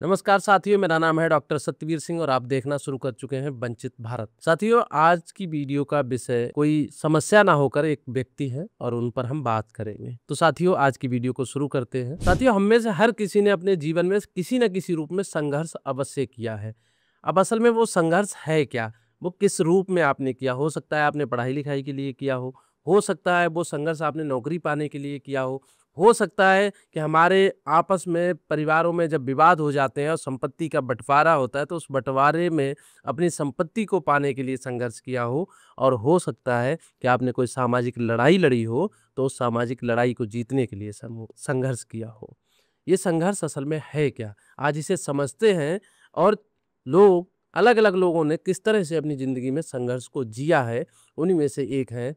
नमस्कार साथियों, मेरा नाम है डॉक्टर सत्यवीर सिंह और आप देखना शुरू कर चुके हैं वंचित भारत। साथियों, आज की वीडियो का विषय कोई समस्या ना होकर एक व्यक्ति है और उन पर हम बात करेंगे। तो साथियों, आज की वीडियो को शुरू करते हैं। साथियों, हम में से हर किसी ने अपने जीवन में किसी न किसी रूप में संघर्ष अवश्य किया है। अब असल में वो संघर्ष है क्या, वो किस रूप में आपने किया? हो सकता है आपने पढ़ाई लिखाई के लिए किया हो सकता है वो संघर्ष आपने नौकरी पाने के लिए किया हो सकता है कि हमारे आपस में परिवारों में जब विवाद हो जाते हैं और संपत्ति का बंटवारा होता है तो उस बंटवारे में अपनी संपत्ति को पाने के लिए संघर्ष किया और हो सकता है कि आपने कोई सामाजिक लड़ाई लड़ी हो तो उस सामाजिक लड़ाई को जीतने के लिए संघर्ष किया हो। ये संघर्ष असल में है क्या, आज इसे समझते हैं और लोग अलग अलग लोगों ने किस तरह से अपनी ज़िंदगी में संघर्ष को जिया है। उन्हीं में से एक है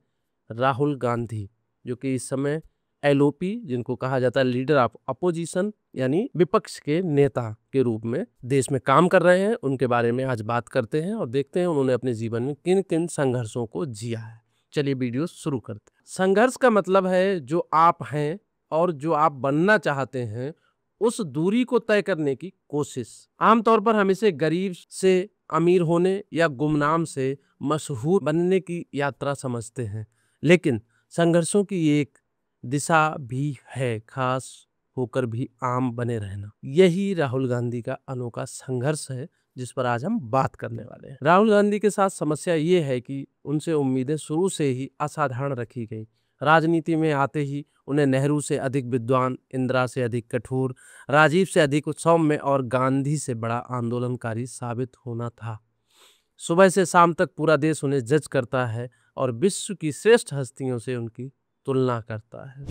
राहुल गांधी, जो कि इस समय एलओपी, जिनको कहा जाता है लीडर ऑफ अपोजिशन, यानी विपक्ष के नेता के रूप में देश में काम कर रहे हैं। उनके बारे में आज बात करते हैं और देखते हैं उन्होंने अपने जीवन में किन किन संघर्षों को जिया है। चलिए वीडियो शुरू करते हैं। संघर्ष का मतलब है जो आप हैं और जो आप बनना चाहते हैं उस दूरी को तय करने की कोशिश। आमतौर पर हम इसे गरीब से अमीर होने या गुमनाम से मशहूर बनने की यात्रा समझते हैं, लेकिन संघर्षों की एक दिशा भी है, खास होकर भी आम बने रहना। यही राहुल गांधी का अनोखा संघर्ष है जिस पर आज हम बात करने वाले हैं। राहुल गांधी के साथ समस्या ये है कि उनसे उम्मीदें शुरू से ही असाधारण रखी गई। राजनीति में आते ही उन्हें नेहरू से अधिक विद्वान, इंदिरा से अधिक कठोर, राजीव से अधिक सौम्य और गांधी से बड़ा आंदोलनकारी साबित होना था। सुबह से शाम तक पूरा देश उन्हें जज करता है और विश्व की श्रेष्ठ हस्तियों से उनकी तुलना करता है।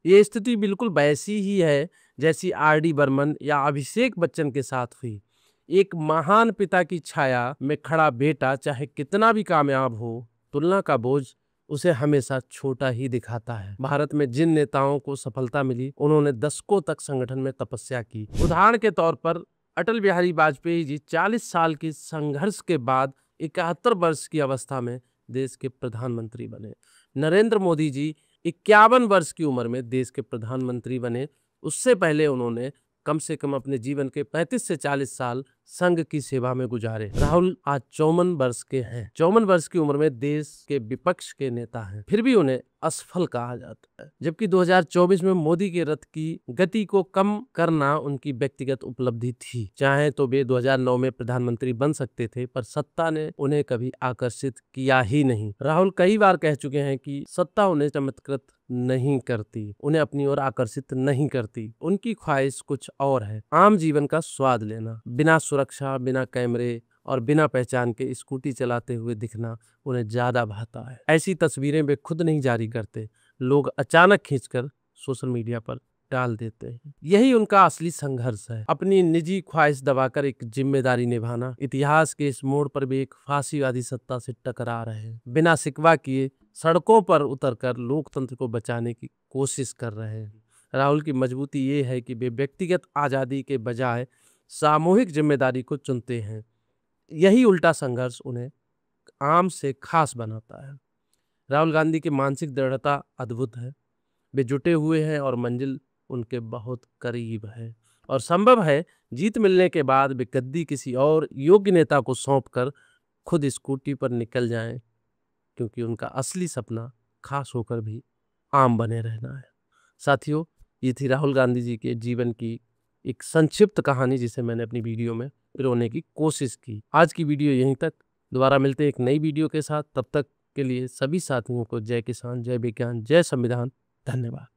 ये स्थिति बिल्कुल वैसी ही है जैसी आर.डी. बर्मन या अभिषेक बच्चन के साथ हुई। एक महान पिता की छाया में खड़ा बेटा चाहे कितना भी कामयाब हो, तुलना का बोझ उसे हमेशा छोटा ही दिखाता है। भारत में जिन नेताओं को सफलता मिली, उन्होंने दशकों तक संगठन में तपस्या की। उदाहरण के तौर पर अटल बिहारी वाजपेयी जी 40 साल की संघर्ष के बाद 71 वर्ष की अवस्था में देश के प्रधानमंत्री बने। नरेंद्र मोदी जी 51 वर्ष की उम्र में देश के प्रधानमंत्री बने। उससे पहले उन्होंने कम से कम अपने जीवन के 35 से 40 साल संघ की सेवा में गुजारे। राहुल आज 54 वर्ष के हैं। 54 वर्ष की उम्र में देश के विपक्ष के नेता हैं, फिर भी उन्हें असफल कहा जाता है। जबकि 2024 में मोदी के रथ की गति को कम करना उनकी व्यक्तिगत उपलब्धि थी। चाहे तो वे 2009 में प्रधानमंत्री बन सकते थे, पर सत्ता ने उन्हें कभी आकर्षित किया ही नहीं। राहुल कई बार कह चुके हैं कि सत्ता उन्हें चमत्कृत नहीं करती, उन्हें अपनी ओर आकर्षित नहीं करती। उनकी ख्वाहिश कुछ और है, आम जीवन का स्वाद लेना, बिना सुरक्षा, बिना कैमरे और बिना पहचान के स्कूटी चलाते हुए दिखना उन्हें ज्यादा भाता है। ऐसी तस्वीरें वे खुद नहीं जारी करते, लोग अचानक खींचकर सोशल मीडिया पर डाल देते हैं। यही उनका असली संघर्ष है, अपनी निजी ख्वाहिश दबाकर एक जिम्मेदारी निभाना। इतिहास के इस मोड़ पर भी एक फांसीवादी सत्ता से टकरा रहे हैं, बिना सिकवा किए सड़कों पर उतरकर लोकतंत्र को बचाने की कोशिश कर रहे हैं। राहुल की मजबूती ये है कि वे व्यक्तिगत आज़ादी के बजाय सामूहिक जिम्मेदारी को चुनते हैं। यही उल्टा संघर्ष उन्हें आम से खास बनाता है। राहुल गांधी की मानसिक दृढ़ता अद्भुत है। वे जुटे हुए हैं और मंजिल उनके बहुत करीब है, और संभव है जीत मिलने के बाद वे गद्दी किसी और योग्य नेता को सौंपकर खुद स्कूटी पर निकल जाएं, क्योंकि उनका असली सपना खास होकर भी आम बने रहना है। साथियों, ये थी राहुल गांधी जी के जीवन की एक संक्षिप्त कहानी जिसे मैंने अपनी वीडियो में पिरोने की कोशिश की। आज की वीडियो यहीं तक, दोबारा मिलते हैं एक नई वीडियो के साथ। तब तक के लिए सभी साथियों को जय किसान, जय विज्ञान, जय संविधान, धन्यवाद।